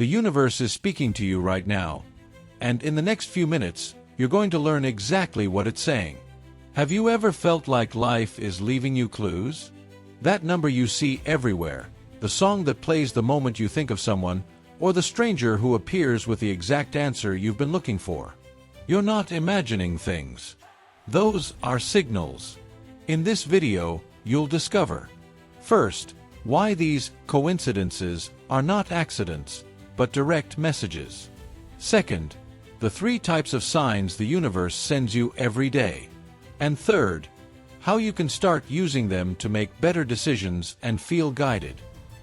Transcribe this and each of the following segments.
The universe is speaking to you right now. And in the next few minutes, you're going to learn exactly what it's saying. Have you ever felt like life is leaving you clues? That number you see everywhere, the song that plays the moment you think of someone, or the stranger who appears with the exact answer you've been looking for. You're not imagining things. Those are signals. In this video, you'll discover, first, why these coincidences are not accidents, but direct messages. Second, the 3 types of signs the universe sends you every day. And third, how you can start using them to make better decisions and feel guided.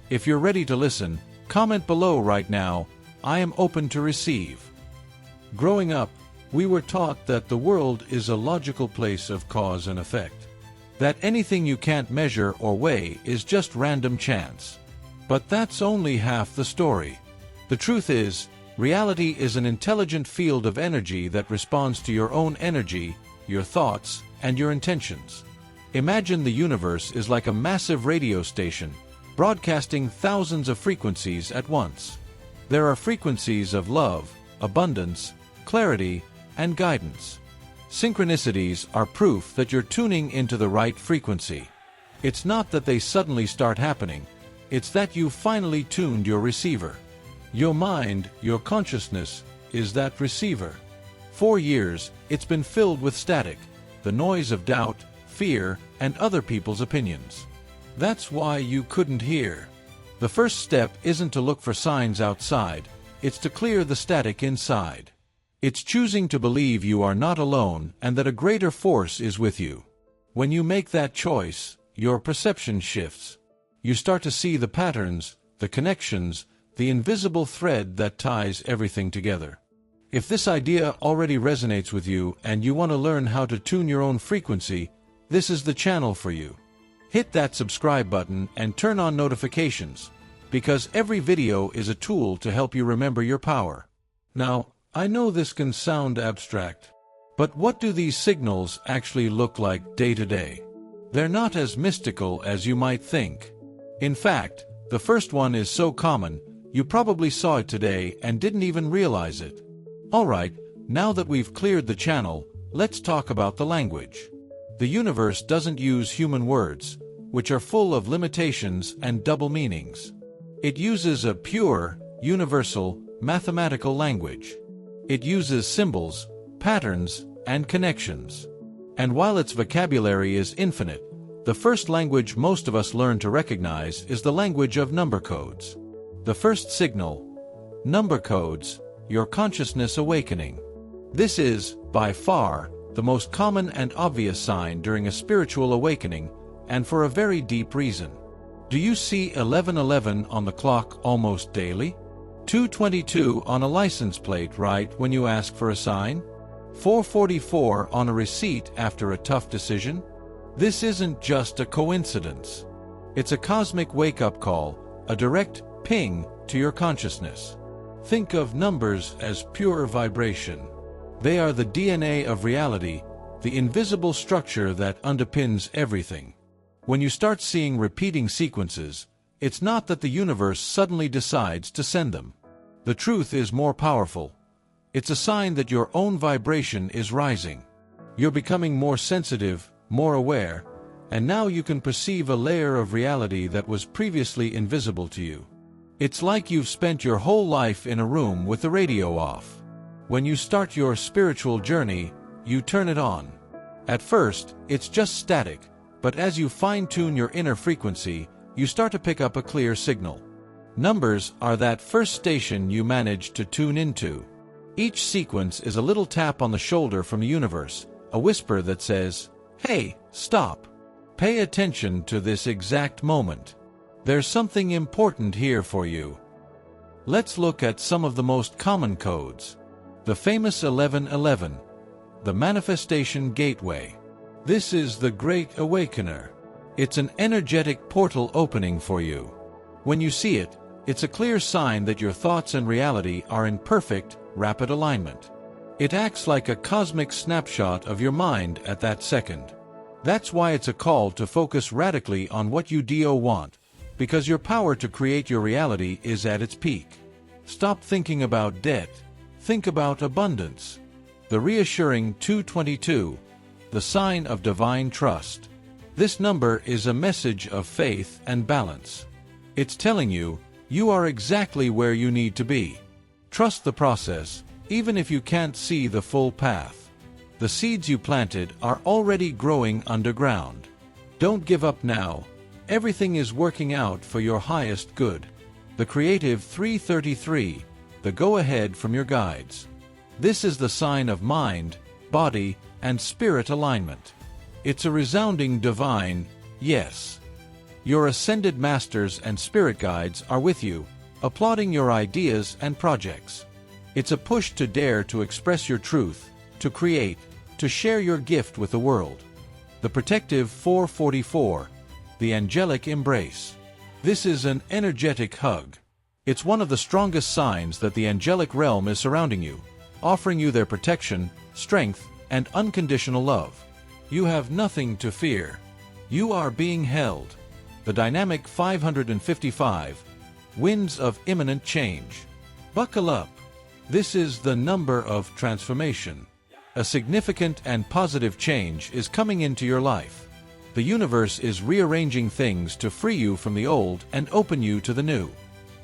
If you're ready to listen, comment below right now. I am open to receive. Growing up, we were taught that the world is a logical place of cause and effect. That anything you can't measure or weigh is just random chance. But that's only half the story. The truth is, reality is an intelligent field of energy that responds to your own energy, your thoughts, and your intentions. Imagine the universe is like a massive radio station, broadcasting thousands of frequencies at once. There are frequencies of love, abundance, clarity, and guidance. Synchronicities are proof that you're tuning into the right frequency. It's not that they suddenly start happening, it's that you've finally tuned your receiver. Your mind, your consciousness, is that receiver. For years, it's been filled with static, the noise of doubt, fear, and other people's opinions. That's why you couldn't hear. The first step isn't to look for signs outside, it's to clear the static inside. It's choosing to believe you are not alone and that a greater force is with you. When you make that choice, your perception shifts. You start to see the patterns, the connections, the invisible thread that ties everything together. If this idea already resonates with you and you want to learn how to tune your own frequency, this is the channel for you. Hit that subscribe button and turn on notifications, because every video is a tool to help you remember your power. Now, I know this can sound abstract, but what do these signals actually look like day to day? They're not as mystical as you might think. In fact, the first one is so common, you probably saw it today and didn't even realize it. Alright, now that we've cleared the channel, let's talk about the language. The universe doesn't use human words, which are full of limitations and double meanings. It uses a pure, universal, mathematical language. It uses symbols, patterns, and connections. And while its vocabulary is infinite, the first language most of us learn to recognize is the language of number codes. The first signal, number codes, your consciousness awakening. This is, by far, the most common and obvious sign during a spiritual awakening, and for a very deep reason. Do you see 1111 on the clock almost daily? 222 on a license plate right when you ask for a sign? 444 on a receipt after a tough decision? This isn't just a coincidence. It's a cosmic wake-up call, a direct ping to your consciousness. Think of numbers as pure vibration. They are the DNA of reality, the invisible structure that underpins everything. When you start seeing repeating sequences, it's not that the universe suddenly decides to send them. The truth is more powerful. It's a sign that your own vibration is rising. You're becoming more sensitive, more aware, and now you can perceive a layer of reality that was previously invisible to you. It's like you've spent your whole life in a room with the radio off. When you start your spiritual journey, you turn it on. At first, it's just static, but as you fine-tune your inner frequency, you start to pick up a clear signal. Numbers are that first station you manage to tune into. Each sequence is a little tap on the shoulder from the universe, a whisper that says, "Hey, stop. Pay attention to this exact moment. There's something important here for you." Let's look at some of the most common codes. The famous 1111, the manifestation gateway. This is the Great Awakener. It's an energetic portal opening for you. When you see it, it's a clear sign that your thoughts and reality are in perfect, rapid alignment. It acts like a cosmic snapshot of your mind at that second. That's why it's a call to focus radically on what you want, because your power to create your reality is at its peak. Stop thinking about debt. Think about abundance. The reassuring 222, the sign of divine trust. This number is a message of faith and balance. It's telling you, you are exactly where you need to be. Trust the process, even if you can't see the full path. The seeds you planted are already growing underground. Don't give up now. Everything is working out for your highest good. The creative 333, the go-ahead from your guides. This is the sign of mind, body, and spirit alignment. It's a resounding divine yes. Your ascended masters and spirit guides are with you, applauding your ideas and projects. It's a push to dare to express your truth, to create, to share your gift with the world. The protective 444, the angelic embrace. This is an energetic hug. It's one of the strongest signs that the angelic realm is surrounding you, offering you their protection, strength, and unconditional love. You have nothing to fear. You are being held. The dynamic 555, winds of imminent change. Buckle up. This is the number of transformation. A significant and positive change is coming into your life. The universe is rearranging things to free you from the old and open you to the new.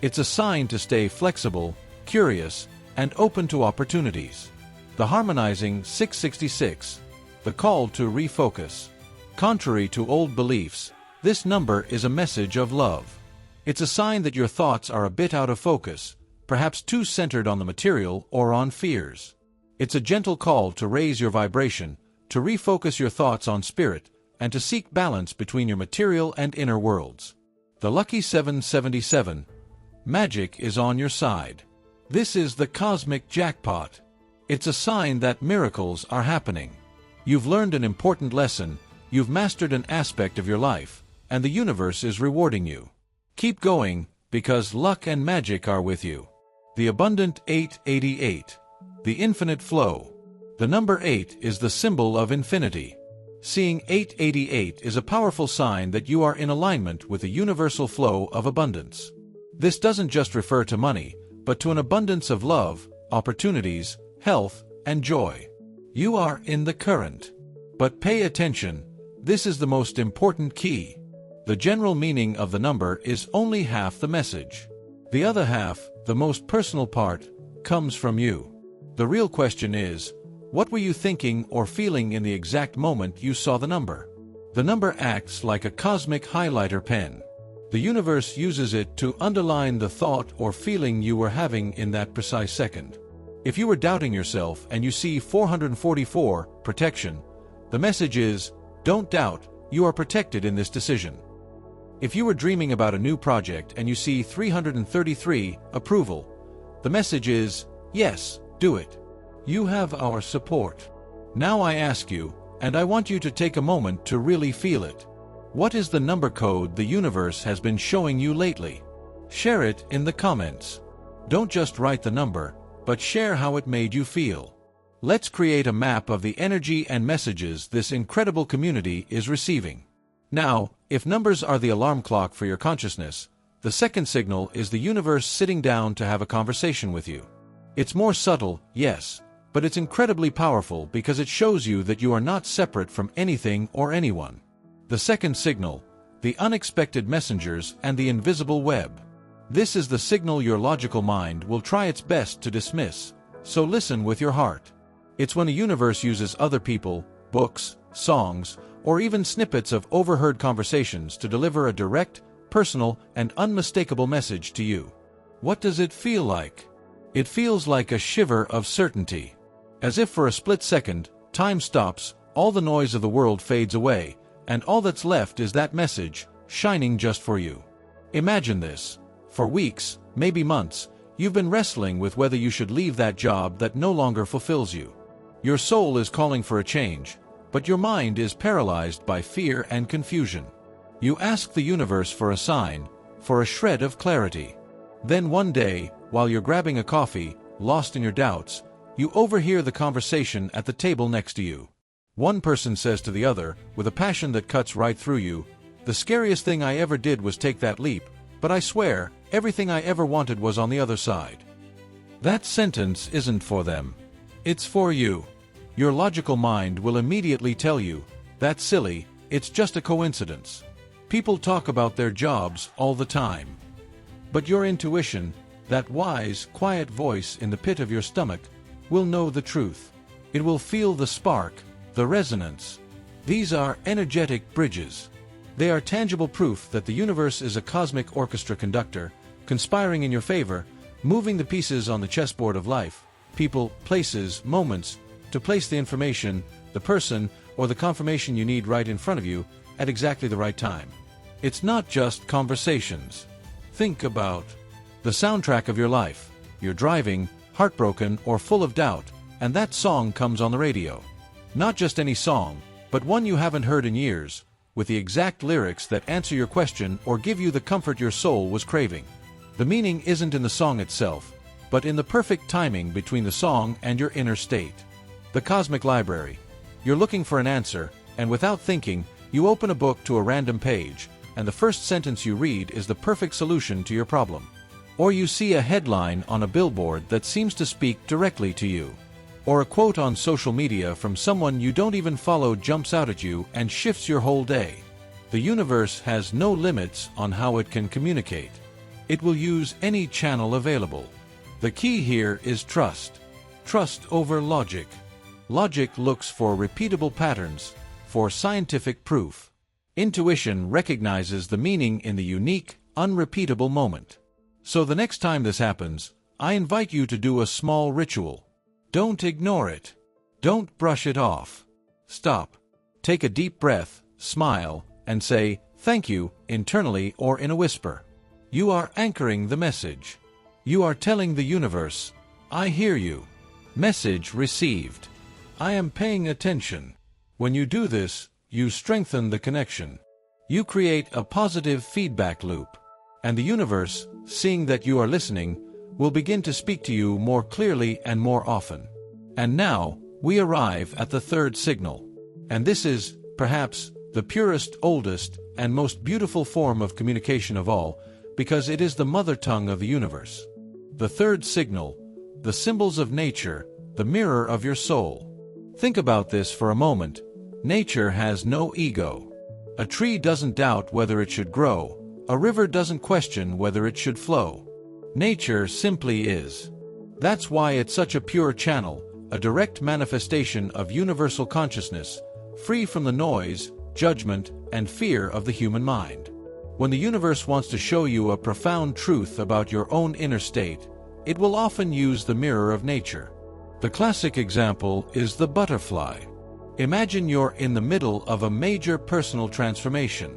It's a sign to stay flexible, curious, and open to opportunities. The harmonizing 666, the call to refocus. Contrary to old beliefs, this number is a message of love. It's a sign that your thoughts are a bit out of focus, perhaps too centered on the material or on fears. It's a gentle call to raise your vibration, to refocus your thoughts on spirit, and to seek balance between your material and inner worlds. The lucky 777, magic is on your side. This is the cosmic jackpot. It's a sign that miracles are happening. You've learned an important lesson, you've mastered an aspect of your life, and the universe is rewarding you. Keep going, because luck and magic are with you. The abundant 888, the infinite flow. The number 8 is the symbol of infinity. Seeing 888 is a powerful sign that you are in alignment with the universal flow of abundance. This doesn't just refer to money, but to an abundance of love, opportunities, health, and joy. You are in the current. But pay attention, this is the most important key. The general meaning of the number is only half the message. The other half, the most personal part, comes from you. The real question is, what were you thinking or feeling in the exact moment you saw the number? The number acts like a cosmic highlighter pen. The universe uses it to underline the thought or feeling you were having in that precise second. If you were doubting yourself and you see 444, protection, the message is, don't doubt, you are protected in this decision. If you were dreaming about a new project and you see 333, approval, the message is, yes, do it. You have our support. Now I ask you, and I want you to take a moment to really feel it. What is the number code the universe has been showing you lately? Share it in the comments. Don't just write the number, but share how it made you feel. Let's create a map of the energy and messages this incredible community is receiving. Now, if numbers are the alarm clock for your consciousness, the second signal is the universe sitting down to have a conversation with you. It's more subtle, yes, but it's incredibly powerful because it shows you that you are not separate from anything or anyone. The second signal, the unexpected messengers and the invisible web. This is the signal your logical mind will try its best to dismiss, so listen with your heart. It's when the universe uses other people, books, songs, or even snippets of overheard conversations to deliver a direct, personal, and unmistakable message to you. What does it feel like? It feels like a shiver of certainty. As if for a split second, time stops, all the noise of the world fades away, and all that's left is that message, shining just for you. Imagine this. For weeks, maybe months, you've been wrestling with whether you should leave that job that no longer fulfills you. Your soul is calling for a change, but your mind is paralyzed by fear and confusion. You ask the universe for a sign, for a shred of clarity. Then one day, while you're grabbing a coffee, lost in your doubts, you overhear the conversation at the table next to you. One person says to the other, with a passion that cuts right through you, "The scariest thing I ever did was take that leap, but I swear, everything I ever wanted was on the other side." That sentence isn't for them. It's for you. Your logical mind will immediately tell you, "That's silly, it's just a coincidence." People talk about their jobs all the time. But your intuition, that wise, quiet voice in the pit of your stomach, will know the truth. It will feel the spark, the resonance. These are energetic bridges. They are tangible proof that the universe is a cosmic orchestra conductor, conspiring in your favor, moving the pieces on the chessboard of life, people, places, moments, to place the information, the person, or the confirmation you need right in front of you at exactly the right time. It's not just conversations. Think about the soundtrack of your life. You're driving, heartbroken, or full of doubt, and that song comes on the radio. Not just any song, but one you haven't heard in years, with the exact lyrics that answer your question or give you the comfort your soul was craving. The meaning isn't in the song itself, but in the perfect timing between the song and your inner state. The cosmic library. You're looking for an answer, and without thinking, you open a book to a random page, and the first sentence you read is the perfect solution to your problem. Or you see a headline on a billboard that seems to speak directly to you. Or a quote on social media from someone you don't even follow jumps out at you and shifts your whole day. The universe has no limits on how it can communicate. It will use any channel available. The key here is trust. Trust over logic. Logic looks for repeatable patterns, for scientific proof. Intuition recognizes the meaning in the unique, unrepeatable moment. So the next time this happens, I invite you to do a small ritual. Don't ignore it. Don't brush it off. Stop. Take a deep breath, smile, and say, "Thank you," internally or in a whisper. You are anchoring the message. You are telling the universe, "I hear you." Message received. I am paying attention. When you do this, you strengthen the connection. You create a positive feedback loop. And the universe, seeing that you are listening, will begin to speak to you more clearly and more often. And now, we arrive at the third signal. And this is, perhaps, the purest, oldest, and most beautiful form of communication of all, because it is the mother tongue of the universe. The third signal, the symbols of nature, the mirror of your soul. Think about this for a moment. Nature has no ego. A tree doesn't doubt whether it should grow. A river doesn't question whether it should flow. Nature simply is. That's why it's such a pure channel, a direct manifestation of universal consciousness, free from the noise, judgment, and fear of the human mind. When the universe wants to show you a profound truth about your own inner state, it will often use the mirror of nature. The classic example is the butterfly. Imagine you're in the middle of a major personal transformation.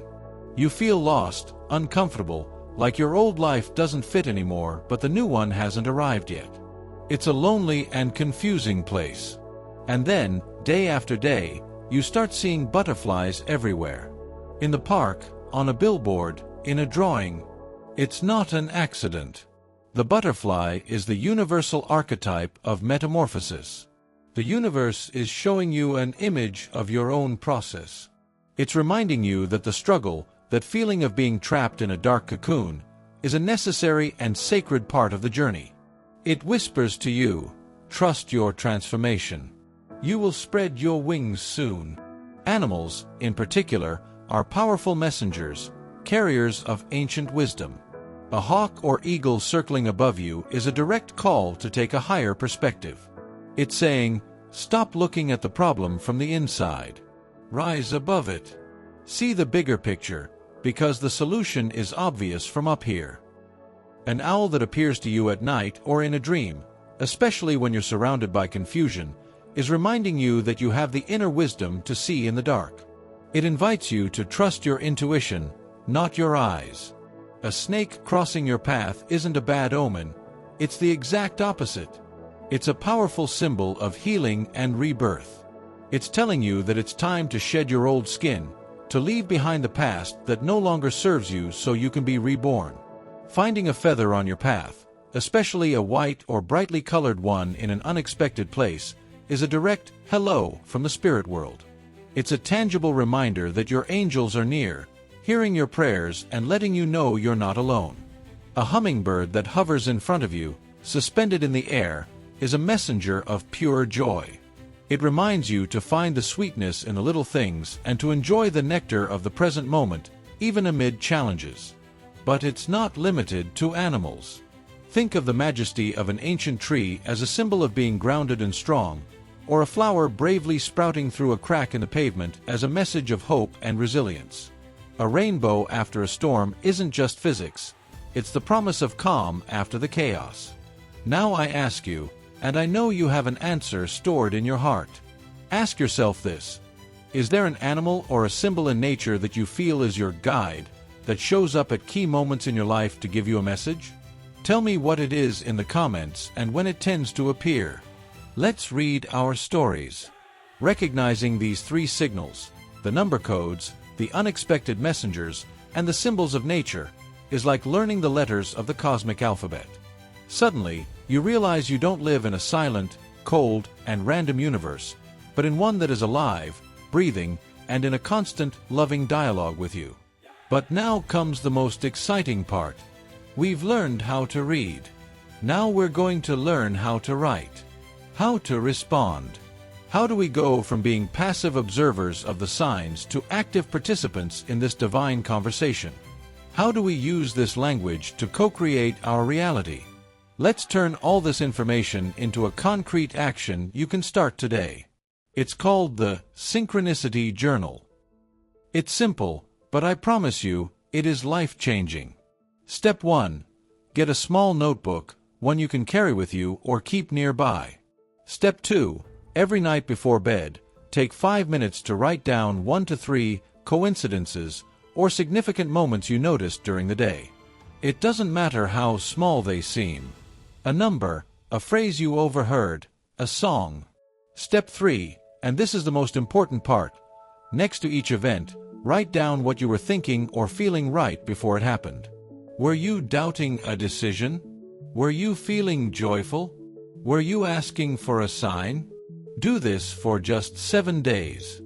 You feel lost, uncomfortable, like your old life doesn't fit anymore, but the new one hasn't arrived yet. It's a lonely and confusing place. And then, day after day, you start seeing butterflies everywhere. In the park, on a billboard, in a drawing. It's not an accident. The butterfly is the universal archetype of metamorphosis. The universe is showing you an image of your own process. It's reminding you that the struggle, that feeling of being trapped in a dark cocoon, is a necessary and sacred part of the journey. It whispers to you, trust your transformation. You will spread your wings soon. Animals, in particular, are powerful messengers, carriers of ancient wisdom. A hawk or eagle circling above you is a direct call to take a higher perspective. It's saying, stop looking at the problem from the inside. Rise above it. See the bigger picture, because the solution is obvious from up here. An owl that appears to you at night or in a dream, especially when you're surrounded by confusion, is reminding you that you have the inner wisdom to see in the dark. It invites you to trust your intuition, not your eyes. A snake crossing your path isn't a bad omen, it's the exact opposite. It's a powerful symbol of healing and rebirth. It's telling you that it's time to shed your old skin, to leave behind the past that no longer serves you so you can be reborn. Finding a feather on your path, especially a white or brightly colored one in an unexpected place, is a direct hello from the spirit world. It's a tangible reminder that your angels are near, hearing your prayers and letting you know you're not alone. A hummingbird that hovers in front of you, suspended in the air, is a messenger of pure joy. It reminds you to find the sweetness in the little things and to enjoy the nectar of the present moment, even amid challenges. But it's not limited to animals. Think of the majesty of an ancient tree as a symbol of being grounded and strong, or a flower bravely sprouting through a crack in the pavement as a message of hope and resilience. A rainbow after a storm isn't just physics, it's the promise of calm after the chaos. Now I ask you, and I know you have an answer stored in your heart. Ask yourself this: is there an animal or a symbol in nature that you feel is your guide, that shows up at key moments in your life to give you a message? Tell me what it is in the comments and when it tends to appear. Let's read our stories. Recognizing these three signals, the number codes, the unexpected messengers, and the symbols of nature, is like learning the letters of the cosmic alphabet. Suddenly, you realize you don't live in a silent, cold, and random universe, but in one that is alive, breathing, and in a constant, loving dialogue with you. But now comes the most exciting part. We've learned how to read. Now we're going to learn how to write. How to respond. How do we go from being passive observers of the signs to active participants in this divine conversation? How do we use this language to co-create our reality? Let's turn all this information into a concrete action you can start today. It's called the Synchronicity Journal. It's simple, but I promise you, it is life-changing. Step 1. Get a small notebook, one you can carry with you or keep nearby. Step 2. Every night before bed, take 5 minutes to write down 1 to 3 coincidences or significant moments you noticed during the day. It doesn't matter how small they seem. A number, a phrase you overheard, a song. Step 3, and this is the most important part. Next to each event, write down what you were thinking or feeling right before it happened. Were you doubting a decision? Were you feeling joyful? Were you asking for a sign? Do this for just 7 days.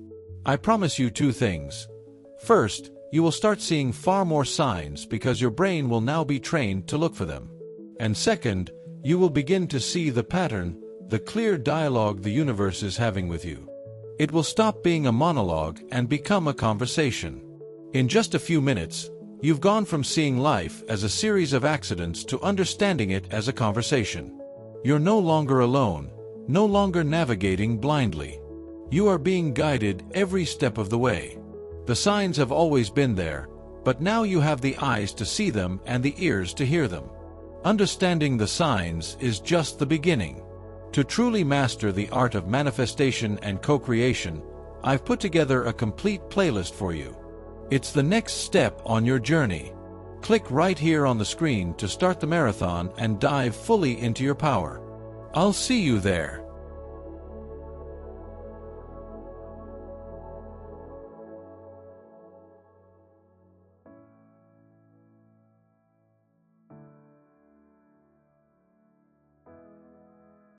I promise you 2 things. First, you will start seeing far more signs because your brain will now be trained to look for them. And second, you will begin to see the pattern, the clear dialogue the universe is having with you. It will stop being a monologue and become a conversation. In just a few minutes, you've gone from seeing life as a series of accidents to understanding it as a conversation. You're no longer alone, no longer navigating blindly. You are being guided every step of the way. The signs have always been there, but now you have the eyes to see them and the ears to hear them. Understanding the signs is just the beginning. To truly master the art of manifestation and co-creation, I've put together a complete playlist for you. It's the next step on your journey. Click right here on the screen to start the marathon and dive fully into your power. I'll see you there.